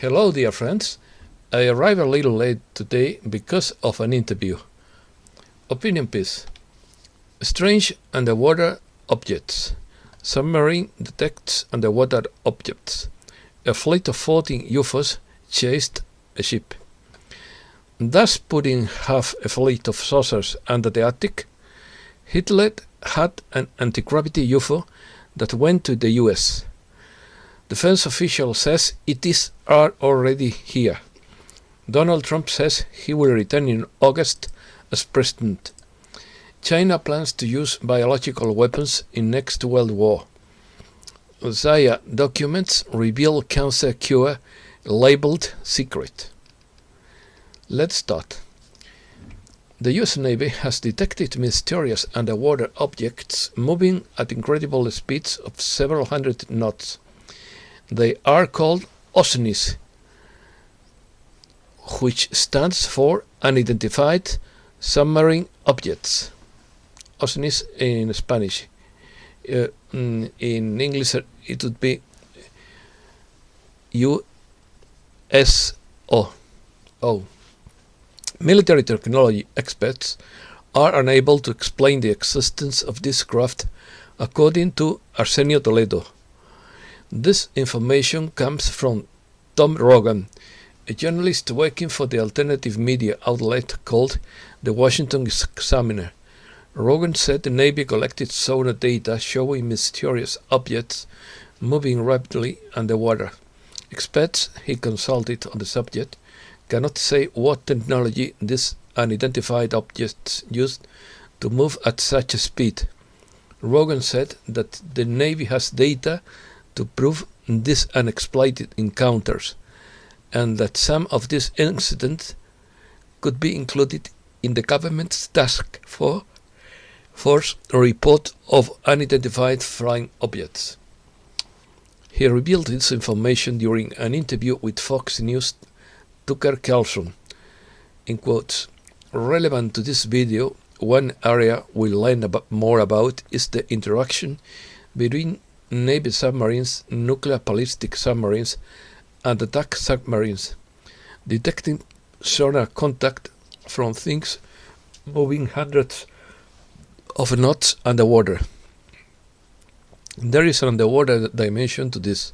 Hello, dear friends. I arrived a little late today because of an interview. Opinion piece. Strange underwater objects. Submarine detects underwater objects. A fleet of 14 UFOs chased a ship. Does Putin have a fleet of saucers under the Arctic? Hitler had an anti-gravity UFO that went to the US. Defense official says it are already here. Donald Trump says he will return in August as president. China plans to use biological weapons in next World War. Zaya documents reveal cancer cure labeled secret. Let's start. The US Navy has detected mysterious underwater objects moving at incredible speeds of several hundred knots. They are called OSNIs, which stands for Unidentified Submarine Objects. OSNIs in Spanish. In English it would be USO. Military technology experts are unable to explain the existence of this craft, according to Arsenio Toledo. This information comes from Tom Rogan, a journalist working for the alternative media outlet called The Washington Examiner. Rogan said the Navy collected sonar data showing mysterious objects moving rapidly underwater. Experts he consulted on the subject cannot say what technology these unidentified objects used to move at such a speed. Rogan said that the Navy has data to prove these unexplained encounters, and that some of these incidents could be included in the government's task force report of unidentified flying objects. He revealed this information during an interview with Fox News' Tucker Carlson. In quotes, relevant to this video, one area we'll learn more about is the interaction between Navy submarines, nuclear ballistic submarines, and attack submarines, detecting sonar contact from things moving hundreds of knots underwater. There is an underwater dimension to this,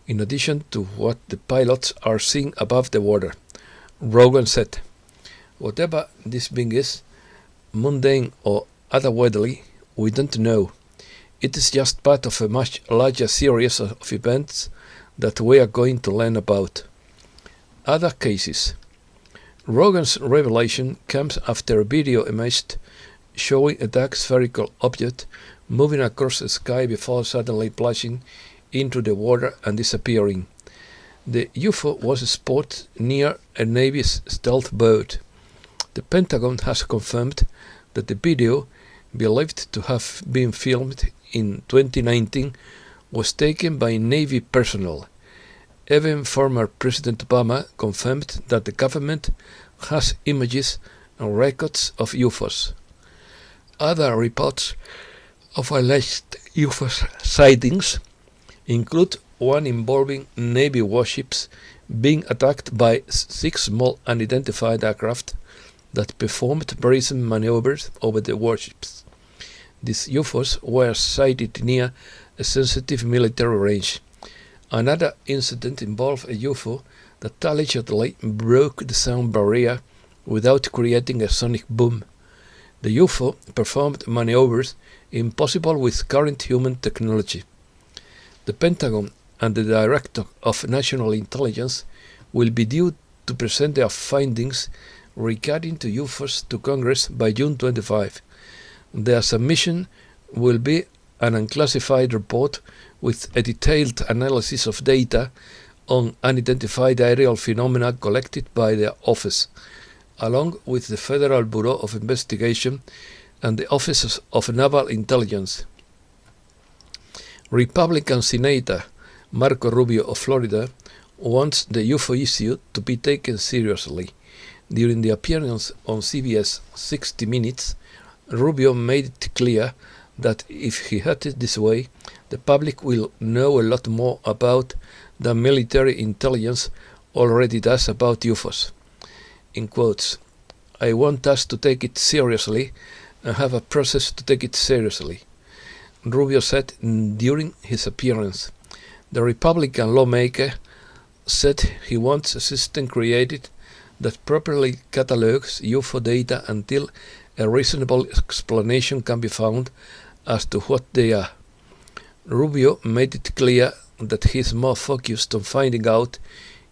in addition to what the pilots are seeing above the water. Rogan said, whatever this being is, mundane or otherworldly, we don't know. It is just part of a much larger series of events that we are going to learn about. Other cases. Rogan's revelation comes after a video emerged showing a dark spherical object moving across the sky before suddenly plunging into the water and disappearing. The UFO was spotted near a Navy's stealth boat. The Pentagon has confirmed that the video, believed to have been filmed in 2019, was taken by Navy personnel. Even former President Obama confirmed that the government has images and records of UFOs. Other reports of alleged UFO sightings include one involving Navy warships being attacked by 6 small unidentified aircraft that performed brazen maneuvers over the warships. These UFOs were sighted near a sensitive military range. Another incident involved a UFO that allegedly broke the sound barrier without creating a sonic boom. The UFO performed maneuvers impossible with current human technology. The Pentagon and the Director of National Intelligence will be due to present their findings regarding to UFOs to Congress by June 25. Their submission will be an unclassified report with a detailed analysis of data on unidentified aerial phenomena collected by their office, along with the Federal Bureau of Investigation and the Office of Naval Intelligence. Republican Senator Marco Rubio of Florida wants the UFO issue to be taken seriously. During the appearance on CBS 60 Minutes, Rubio made it clear that if he had it this way, the public will know a lot more about the military intelligence already does about UFOs. In quotes, I want us to take it seriously and have a process to take it seriously, Rubio said during his appearance. The Republican lawmaker said he wants a system created that properly catalogs UFO data until a reasonable explanation can be found as to what they are. Rubio made it clear that he is more focused on finding out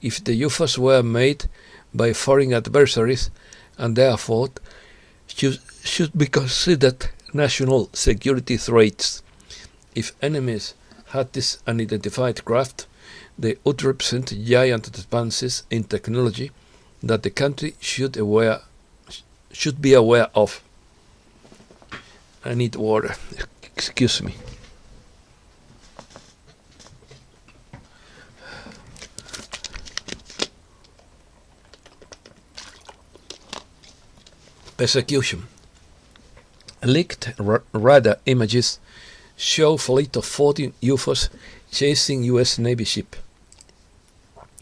if the UFOs were made by foreign adversaries and therefore should be considered national security threats. If enemies had this unidentified craft, they would represent giant advances in technology that the country should be aware of. I need water. Excuse me. Persecution. Leaked radar images show fleet of 14 UFOs chasing US Navy ship.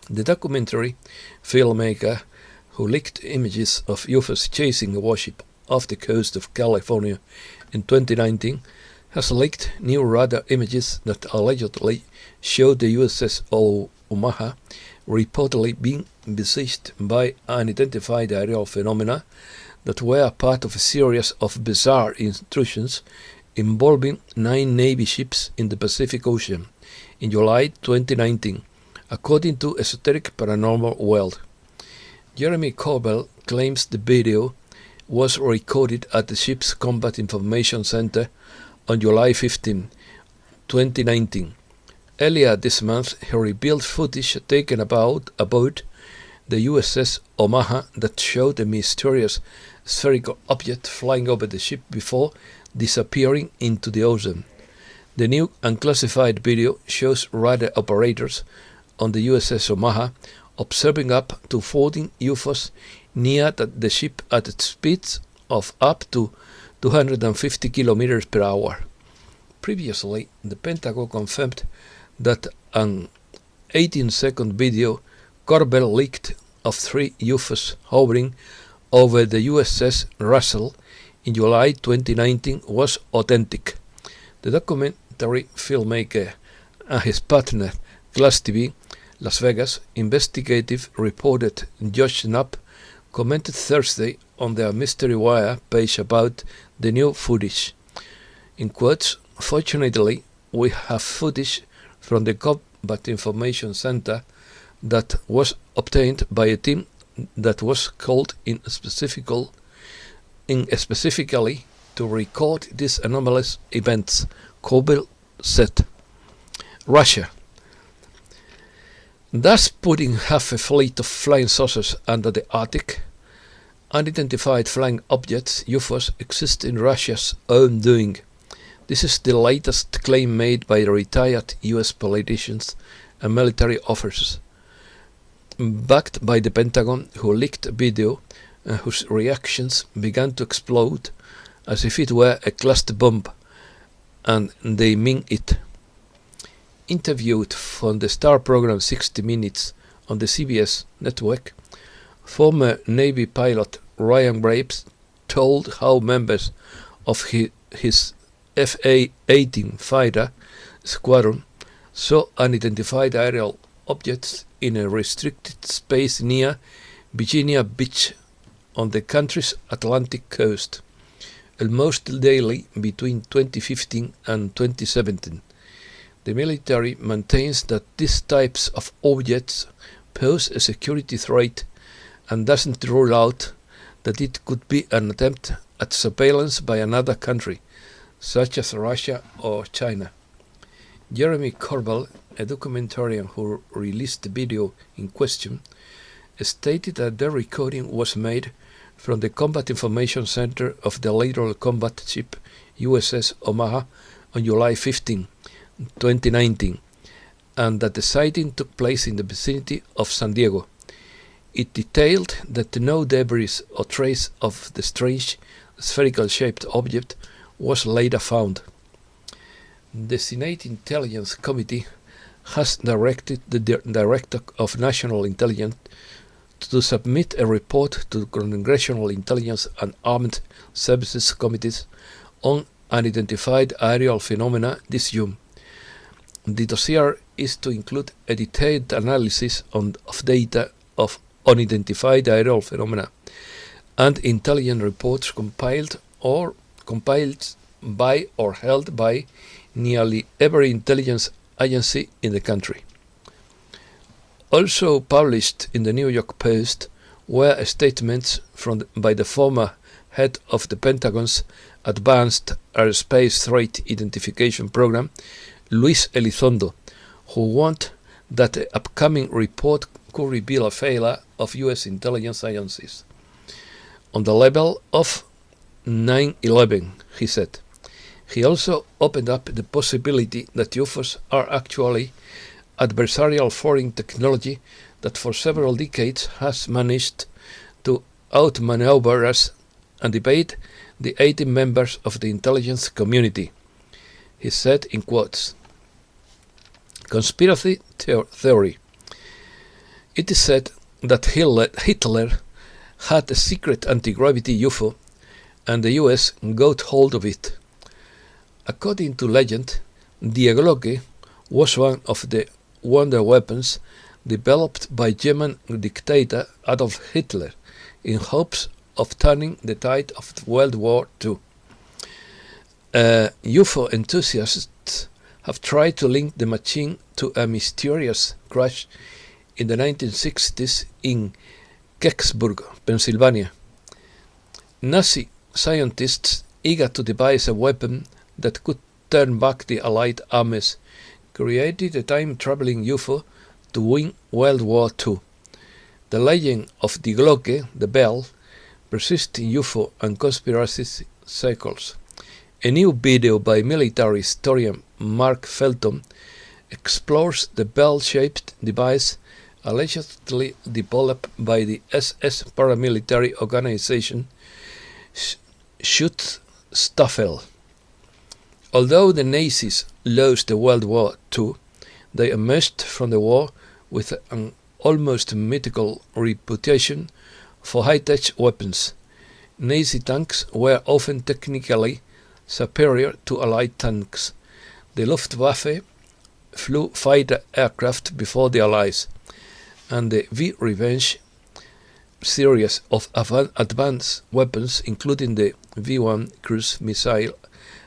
The documentary filmmaker who leaked images of UFOs chasing a warship off the coast of California in 2019 has leaked new radar images that allegedly show the USS Omaha reportedly being besieged by unidentified aerial phenomena that were part of a series of bizarre intrusions involving 9 Navy ships in the Pacific Ocean in July 2019, according to Esoteric Paranormal World. Jeremy Corbell claims the video was recorded at the ship's Combat Information Center on July 15, 2019. Earlier this month, he revealed footage taken aboard the USS Omaha that showed a mysterious spherical object flying over the ship before disappearing into the ocean. The new unclassified video shows radar operators on the USS Omaha observing up to 14 UFOs near the ship at speeds of up to 250 kilometers per hour. Previously, the Pentagon confirmed that an 18-second video Corbell leaked of 3 UFOs hovering over the USS Russell in July 2019 was authentic. The documentary filmmaker and his partner, Glass TV, Las Vegas investigative reporter Josh Knapp commented Thursday on their Mystery Wire page about the new footage. In quotes, fortunately, we have footage from the Combat Information Center that was obtained by a team that was called in specifically to record these anomalous events, Corbell said. Russia. Does Putin have a fleet of flying saucers under the Arctic? Unidentified flying objects, UFOs, exist in Russia's own doing. This is the latest claim made by retired US politicians and military officers, backed by the Pentagon, who leaked a video and whose reactions began to explode as if it were a cluster bomb, and they mean it. Interviewed for the star program 60 Minutes on the CBS network, former Navy pilot Ryan Graves told how members of his F-18 fighter squadron saw unidentified aerial objects in a restricted space near Virginia Beach on the country's Atlantic coast, almost daily between 2015 and 2017. The military maintains that these types of objects pose a security threat and doesn't rule out that it could be an attempt at surveillance by another country, such as Russia or China. Jeremy Corbell, a documentarian who released the video in question, stated that the recording was made from the Combat Information Center of the lateral combat ship USS Omaha on July 15, 2019, and that the sighting took place in the vicinity of San Diego. It detailed that no debris or trace of the strange spherical-shaped object was later found. The Senate Intelligence Committee has directed the Director of National Intelligence to submit a report to the Congressional Intelligence and Armed Services Committees on Unidentified Aerial Phenomena this June. The dossier is to include a detailed analysis of data of unidentified aerial phenomena and intelligence reports compiled by or held by nearly every intelligence agency in the country. Also published in the New York Post were statements by the former head of the Pentagon's Advanced Aerospace Threat Identification Program, Luis Elizondo, who warned that the upcoming report could reveal a failure of U.S. intelligence agencies. On the level of 9/11, he said. He also opened up the possibility that UFOs are actually adversarial foreign technology that for several decades has managed to outmaneuver us and evade the 18 members of the intelligence community. He said in quotes, "Conspiracy theory. It is said that Hitler had a secret anti-gravity UFO and the US got hold of it. According to legend, the Glocke was one of the wonder weapons developed by German dictator Adolf Hitler in hopes of turning the tide of World War II. UFO enthusiasts have tried to link the machine to a mysterious crash in the 1960s in Kecksburg, Pennsylvania. Nazi scientists eager to devise a weapon that could turn back the Allied armies created a time-traveling UFO to win World War II. The legend of the Glocke, the bell, persists in UFO and conspiracy circles. A new video by military historian Mark Felton explores the bell-shaped device allegedly developed by the SS paramilitary organization Schutzstaffel. Although the Nazis lost the World War II, they emerged from the war with an almost mythical reputation for high-tech weapons. Nazi tanks were often technically superior to Allied tanks. The Luftwaffe flew fighter aircraft before the Allies, and the V-Revenge series of advanced weapons, including the V-1 cruise missile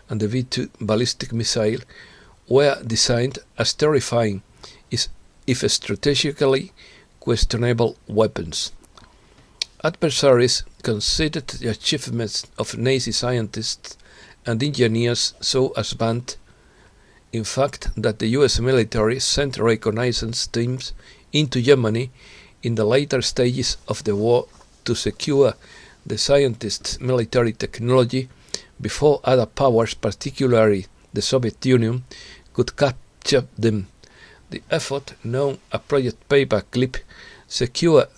and the V-2 ballistic missile, were designed as terrifying, if strategically questionable weapons. Adversaries considered the achievements of Nazi scientists and engineers so advanced, in fact, that the US military sent reconnaissance teams into Germany in the later stages of the war to secure the scientists' military technology before other powers, particularly the Soviet Union, could capture them. The effort, known as Project Paperclip, secured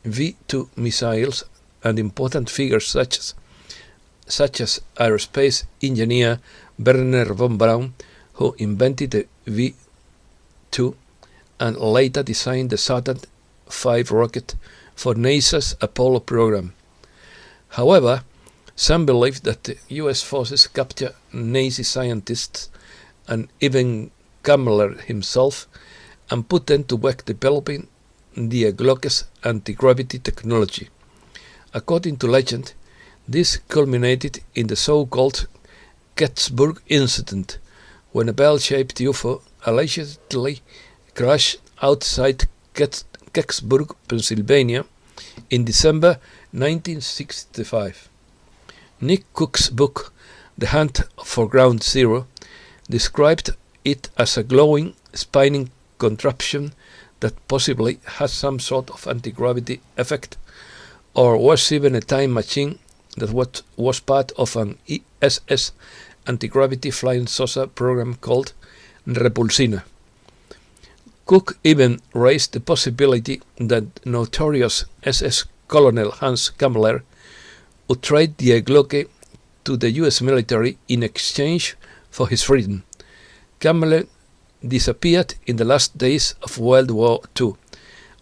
V-2 missiles, and important figures such as aerospace engineer Werner von Braun, who invented the V-2 and later designed the Saturn V rocket for NASA's Apollo program. However, some believe that the US forces captured Nazi scientists and even Kammler himself and put them to work developing the Glocke's anti-gravity technology. According to legend, this culminated in the so-called Kecksburg incident, when a bell-shaped UFO allegedly crashed outside Kecksburg, Pennsylvania, in December 1965. Nick Cook's book, The Hunt for Ground Zero, described it as a glowing, spinning contraption that possibly has some sort of anti-gravity effect, or was even a time machine that was part of an SS anti-gravity flying saucer program called Repulsina. Cook even raised the possibility that notorious SS Colonel Hans Kammler would trade the Glocke to the US military in exchange for his freedom. Kammler disappeared in the last days of World War II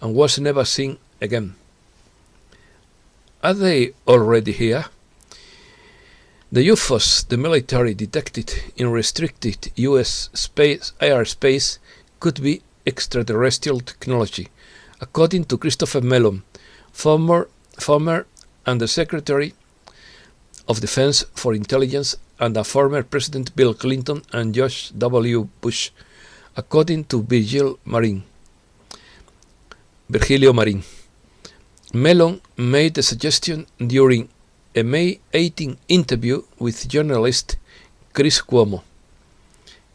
and was never seen again. Are they already here? The UFOs the military detected in restricted US airspace could be extraterrestrial technology, according to Christopher Mellon, former Undersecretary of Defense for Intelligence under former President Bill Clinton and George W. Bush, according to Virgilio Marin. Mellon made the suggestion during a May 18 interview with journalist Chris Cuomo.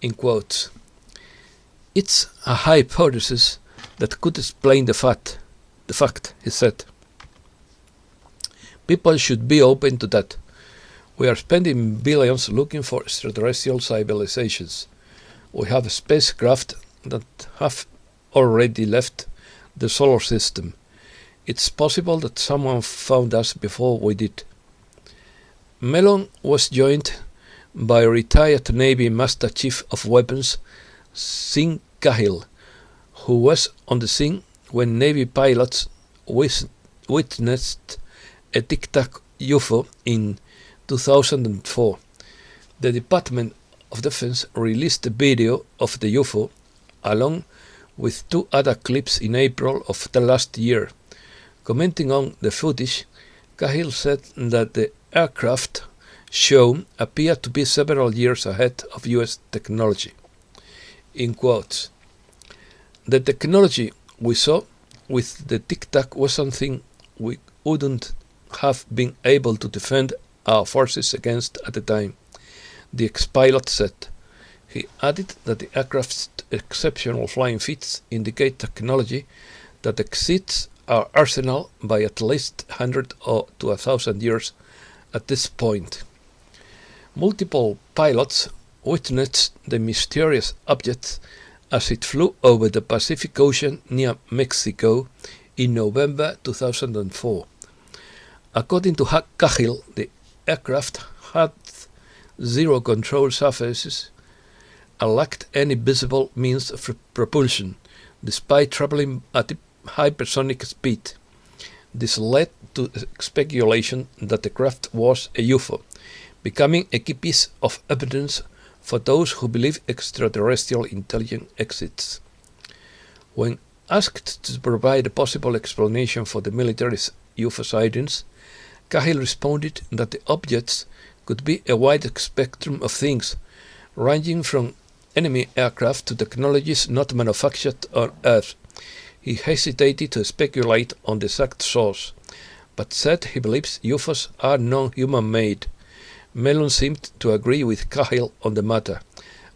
In quotes, "It's a hypothesis that could explain the fact, he said. People should be open to that. We are spending billions looking for extraterrestrial civilizations. We have spacecraft that have already left the solar system. It's possible that someone found us before we did." Mellon was joined by retired Navy Master Chief of Weapons Sim Cahill, who was on the scene when Navy pilots witnessed a Tic Tac UFO in 2004. The Department of Defense released a video of the UFO along with 2 other clips in April of the last year. Commenting on the footage, Cahill said that the aircraft shown appeared to be several years ahead of US technology. In quotes, "The technology we saw with the Tic Tac was something we wouldn't have been able to defend our forces against at the time," the ex-pilot said. He added that the aircraft's exceptional flying feats indicate technology that exceeds our arsenal by at least 100 to 1,000 years at this point. Multiple pilots witnessed the mysterious object as it flew over the Pacific Ocean near Mexico in November 2004. According to Cahill, the aircraft had 0 control surfaces and lacked any visible means of propulsion, despite traveling at hypersonic speed. This led to speculation that the craft was a UFO, becoming a key piece of evidence for those who believe extraterrestrial intelligence exists. When asked to provide a possible explanation for the military's UFO sightings, Cahill responded that the objects could be a wide spectrum of things, ranging from enemy aircraft to technologies not manufactured on Earth. He hesitated to speculate on the exact source, but said he believes UFOs are non-human made. Mellon seemed to agree with Cahill on the matter,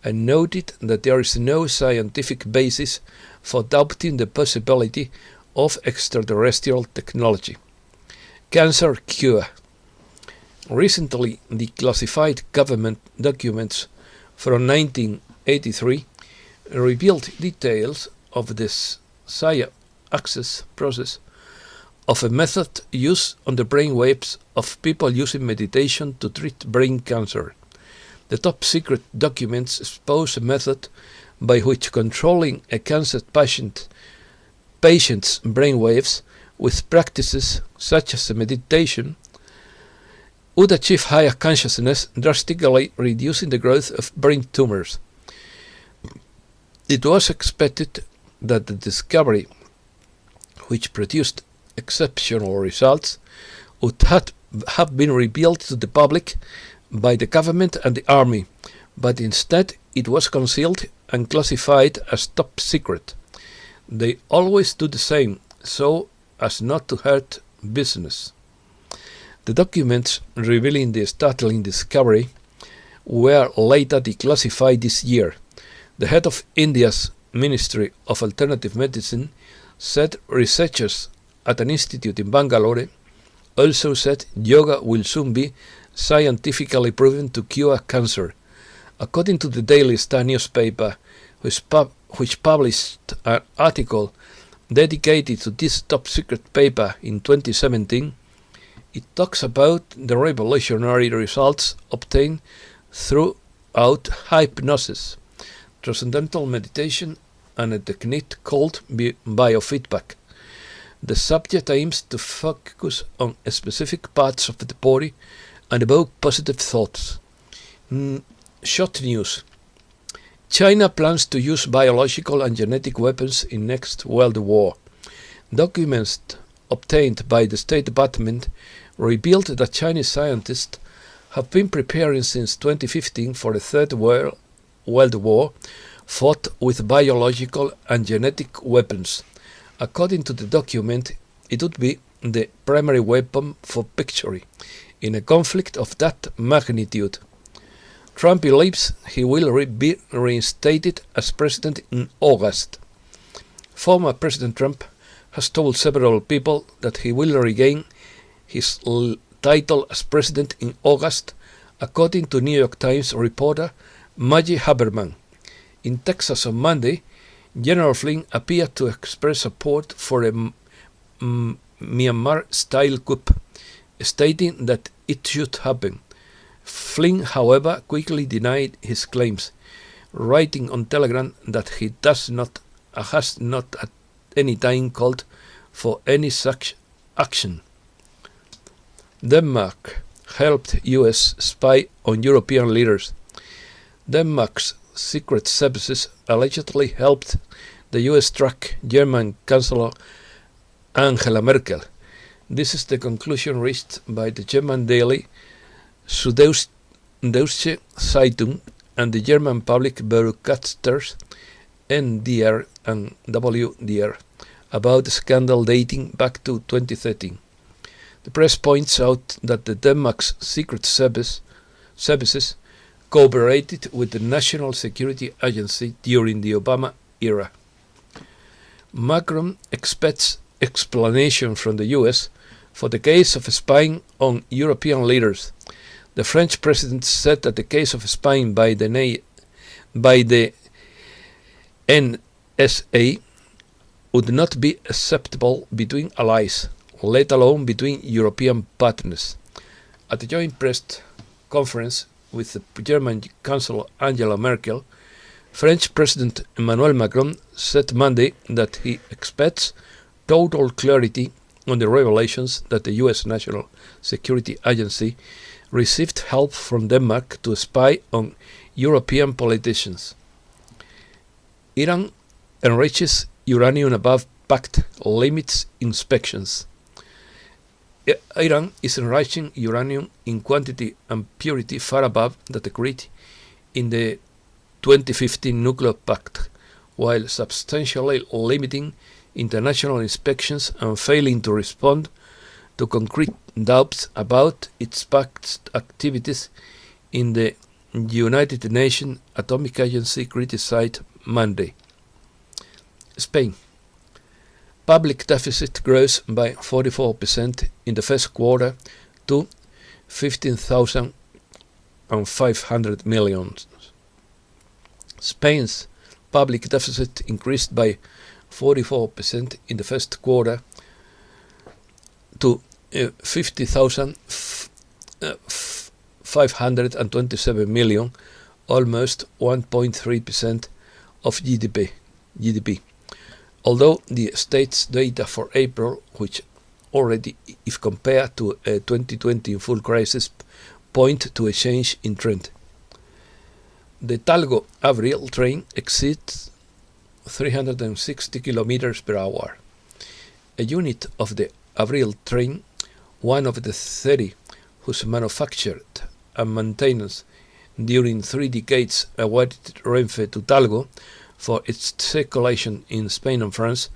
and noted that there is no scientific basis for doubting the possibility of extraterrestrial technology. Cancer cure. Recently declassified government documents from 1983 revealed details of this access process of a method used on the brain waves of people using meditation to treat brain cancer. The top secret documents expose a method by which controlling a cancer patient's brain waves with practices such as meditation would achieve higher consciousness, drastically reducing the growth of brain tumors. It was expected that the discovery, which produced exceptional results, would have been revealed to the public by the government and the army, but instead it was concealed and classified as top secret. They always do the same, so as not to hurt business. The documents revealing the startling discovery were later declassified this year. The head of India's Ministry of Alternative Medicine said researchers at an institute in Bangalore also said yoga will soon be scientifically proven to cure cancer. According to the Daily Star newspaper, which published an article dedicated to this top-secret paper in 2017, it talks about the revolutionary results obtained throughout hypnosis, transcendental meditation, and a technique called biofeedback. The subject aims to focus on specific parts of the body and evoke positive thoughts. Short news. China plans to use biological and genetic weapons in next World War. Documents obtained by the State Department revealed that Chinese scientists have been preparing since 2015 for a Third World War fought with biological and genetic weapons. According to the document, it would be the primary weapon for victory in a conflict of that magnitude. Trump believes he will be reinstated as president in August. Former President Trump has told several people that he will regain his title as president in August, according to New York Times reporter Maggie Haberman. In Texas on Monday, General Flynn appeared to express support for a Myanmar-style coup, stating that it should happen. Flynn, however, quickly denied his claims, writing on Telegram that he has not at any time called for any such action. Denmark helped US spy on European leaders. Denmark's secret services allegedly helped the US track German Chancellor Angela Merkel. This is the conclusion reached by the German daily Süddeutsche Zeitung and the German public broadcasters NDR and WDR about the scandal dating back to 2013. The press points out that the Denmark's secret services cooperated with the National Security Agency during the Obama era. Macron expects explanation from the US for the case of spying on European leaders. The French president said that the case of spying by the NSA would not be acceptable between allies, let alone between European partners. At a joint press conference with the German Chancellor Angela Merkel, French President Emmanuel Macron said Monday that he expects total clarity on the revelations that the US National Security Agency received help from Denmark to spy on European politicians. Iran enriches uranium above pact limits inspections. Iran is enriching uranium in quantity and purity far above that agreed in the 2015 Nuclear Pact, while substantially limiting international inspections and failing to respond to concrete doubts about its past activities in the United Nations Atomic Agency criticized Monday. Spain. Public deficit grows by 44% in the first quarter to 15,500 million. Spain's public deficit increased by 44% in the first quarter to 50,527 million, almost 1.3% of GDP. Although the state's data for April, which already, if compared to a 2020 full crisis, point to a change in trend. The Talgo-Abril train exceeds 360 km per hour. A unit of the Abril train, one of the 30 whose manufacture and maintenance during 3 decades awarded Renfe to Talgo for its circulation in Spain and France,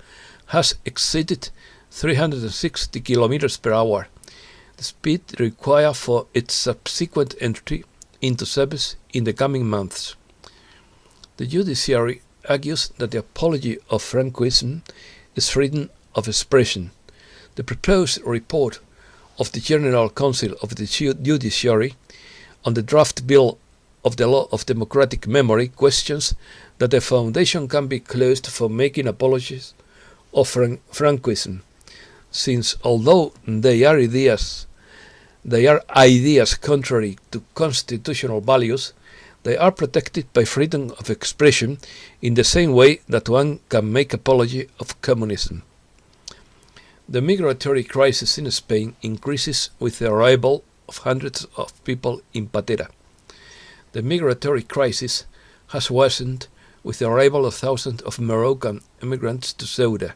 has exceeded 360 km per hour, the speed required for its subsequent entry into service in the coming months. The judiciary argues that the apology of Franquism is freedom of expression. The proposed report of the General Council of the Judiciary on the draft bill of the Law of Democratic Memory questions that the foundation can be closed for making apologies of Franquism, since although they are ideas contrary to constitutional values, They are protected by freedom of expression in the same way that one can make apology of communism. The migratory crisis in Spain increases with the arrival of hundreds of people in Patera. The migratory crisis has worsened with the arrival of thousands of Moroccan immigrants to Ceuta,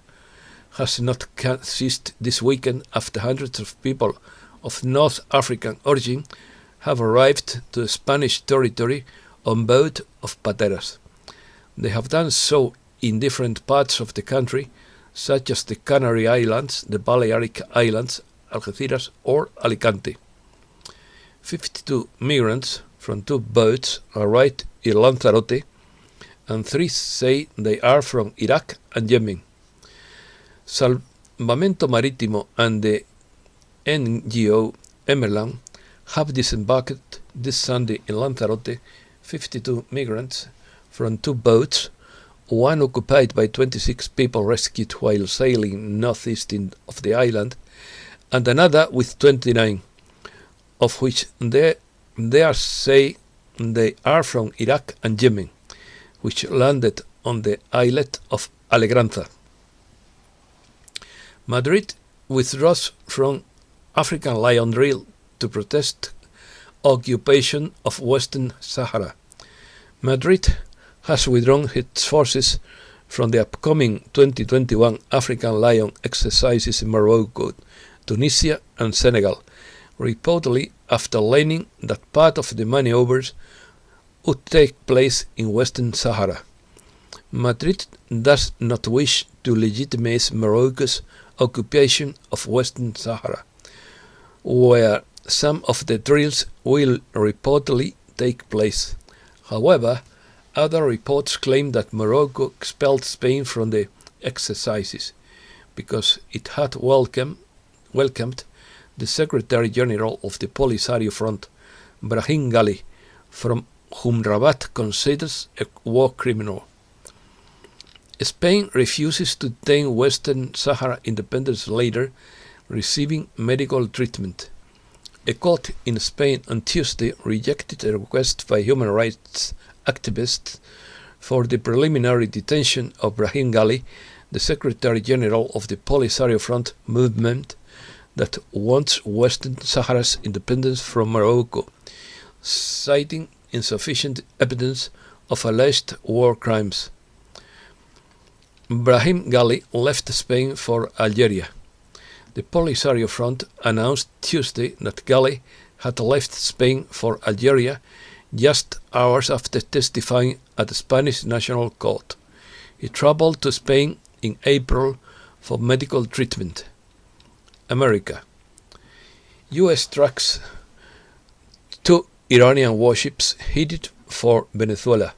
has not ceased this weekend after hundreds of people of North African origin have arrived to Spanish territory on board of pateras. They have done so in different parts of the country, such as the Canary Islands, the Balearic Islands, Algeciras or Alicante. 52 migrants from 2 boats arrived in Lanzarote, and 3 say they are from Iraq and Yemen. Salvamento Marítimo and the NGO Emerland have disembarked this Sunday in Lanzarote 52 migrants from 2 boats, one occupied by 26 people rescued while sailing northeast of the island, and another with 29, of which they say they are from Iraq and Yemen, which landed on the islet of Alegranza. Madrid withdraws from African lion drill to protest occupation of Western Sahara. Madrid has withdrawn its forces from the upcoming 2021 African lion exercises in Morocco, Tunisia and Senegal, reportedly after learning that part of the maneuvers would take place in Western Sahara. Madrid does not wish to legitimize Morocco's occupation of Western Sahara, where some of the drills will reportedly take place. However, other reports claim that Morocco expelled Spain from the exercises because it had welcomed the Secretary General of the Polisario Front, Brahim Ghali, from whom Rabat considers a war criminal. Spain refuses to obtain Western Sahara independence later, receiving medical treatment. A court in Spain on Tuesday rejected a request by human rights activists for the preliminary detention of Brahim Ghali, the Secretary General of the Polisario Front movement that wants Western Sahara's independence from Morocco, citing insufficient evidence of alleged war crimes. Brahim Ghali left Spain for Algeria. The Polisario Front announced Tuesday that Ghali had left Spain for Algeria just hours after testifying at the Spanish National Court. He traveled to Spain in April for medical treatment. America. U.S. tracks 2 Iranian warships headed for Venezuela.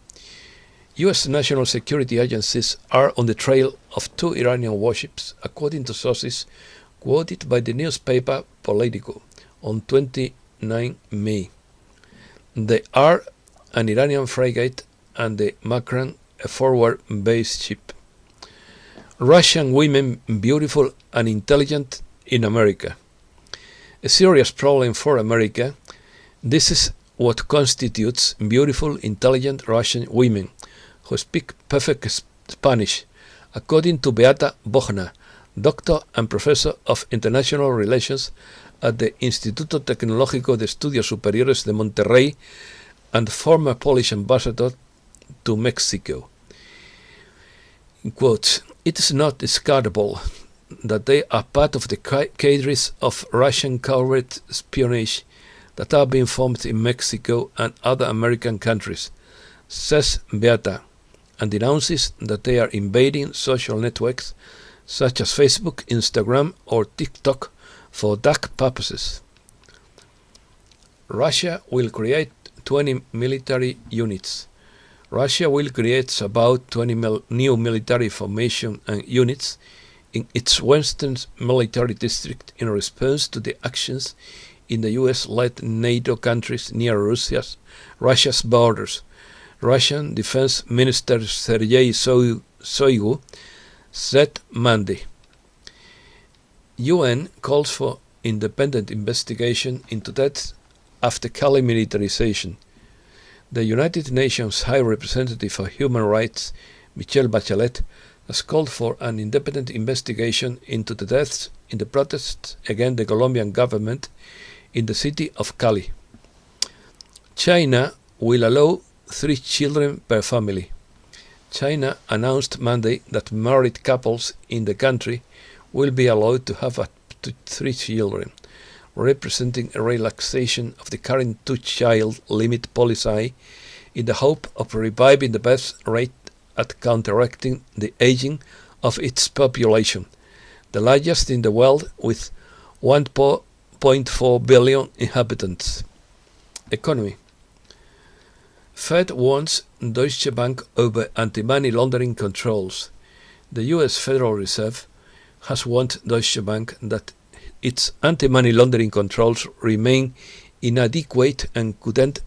U.S. national security agencies are on the trail of 2 Iranian warships, according to sources quoted by the newspaper Politico on 29 May. They are an Iranian frigate and the Makran, a forward-based ship. Russian women beautiful and intelligent in America. A serious problem for America. This is what constitutes beautiful, intelligent Russian women who speak perfect Spanish, according to Beata Bochna, doctor and professor of international relations at the Instituto Tecnológico de Estudios Superiores de Monterrey and former Polish ambassador to Mexico. In quotes, it is not discardable that they are part of the cadres of Russian covert espionage that are being formed in Mexico and other American countries, says Beata, and denounces that they are invading social networks such as Facebook, Instagram, or TikTok for dark purposes. Russia will create 20 military units. Russia will create about 20 new military formation and units in its western military district in response to the actions in the US-led NATO countries near Russia's borders. Russian Defense Minister Sergei Shoigu said Monday. UN calls for independent investigation into deaths after Cali militarization. The United Nations High Representative for Human Rights, Michelle Bachelet, has called for an independent investigation into the deaths in the protests against the Colombian government in the city of Cali. China will allow 3 children per family. China announced Monday that married couples in the country will be allowed to have up to 3 children, representing a relaxation of the current 2-child limit policy in the hope of reviving the birth rate at counteracting the aging of its population, the largest in the world with 1.4 billion inhabitants. Economy. Fed warns Deutsche Bank over anti-money laundering controls. The US Federal Reserve has warned Deutsche Bank that its anti-money laundering controls remain inadequate and could end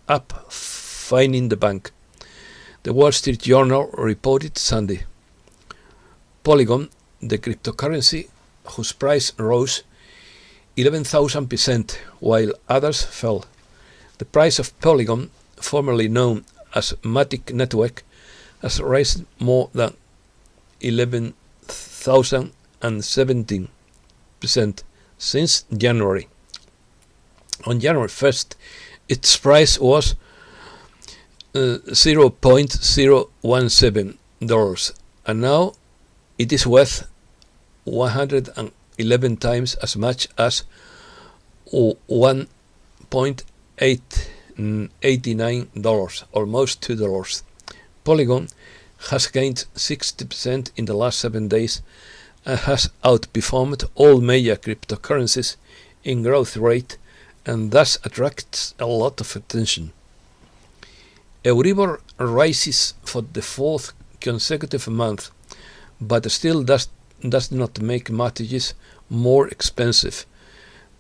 up fining the bank, the Wall Street Journal reported Sunday. Polygon, the cryptocurrency whose price rose 11,000%, while others fell. The price of Polygon, formerly known as Matic Network, has risen more than 11,017% since January. On January 1st, its price was $0.017, and now it is worth 111 times as much as $1.89, almost $2. Polygon has gained 60% in the last 7 days and has outperformed all major cryptocurrencies in growth rate and thus attracts a lot of attention. Euribor rises for the 4th consecutive month, but still does not make mortgages more expensive.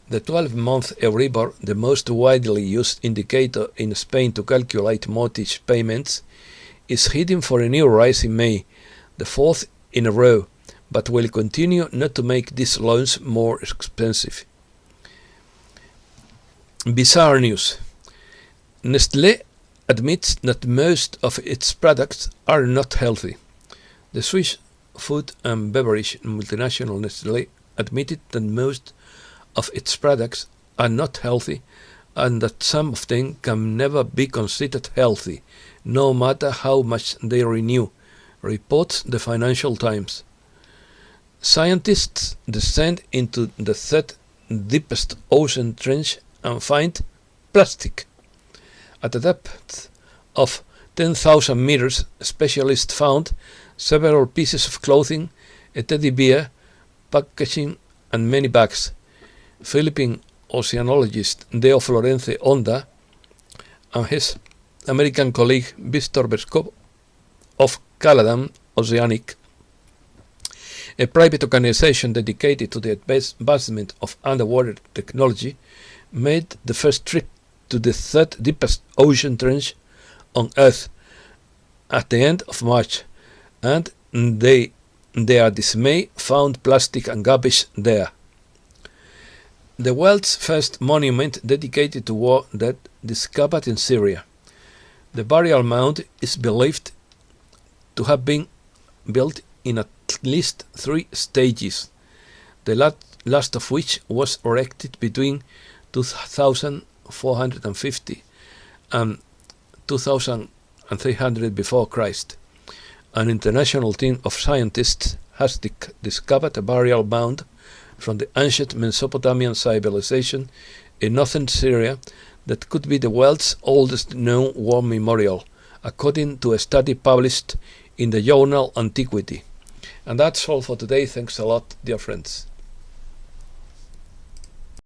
The 12-month Euribor, the most widely used indicator in Spain to calculate mortgage payments, is heading for a new rise in May, the 4th in a row, but will continue not to make these loans more expensive. Bizarre news. Nestlé admits that most of its products are not healthy. The Swiss food and beverage multinational Nestlé admitted that most of its products are not healthy and that some of them can never be considered healthy, no matter how much they renew, reports the Financial Times. Scientists descend into the 3rd deepest ocean trench and find plastic. At a depth of 10,000 meters, specialists found several pieces of clothing, a teddy bear, packaging, and many bags. Philippine oceanologist Deo Florence Onda and his American colleague Victor Berskov of Caladan Oceanic, a private organization dedicated to the advancement of underwater technology, made the first trip to the 3rd deepest ocean trench on Earth at the end of March, and their dismay found plastic and garbage there. The world's first monument dedicated to war dead discovered in Syria. The burial mound is believed to have been built in at least 3 stages, the last of which was erected between 2450 and 2300 before Christ. An international team of scientists has discovered a burial mound from the ancient Mesopotamian civilization in northern Syria that could be the world's oldest known war memorial, according to a study published in the journal Antiquity. And that's all for today. Thanks a lot, dear friends.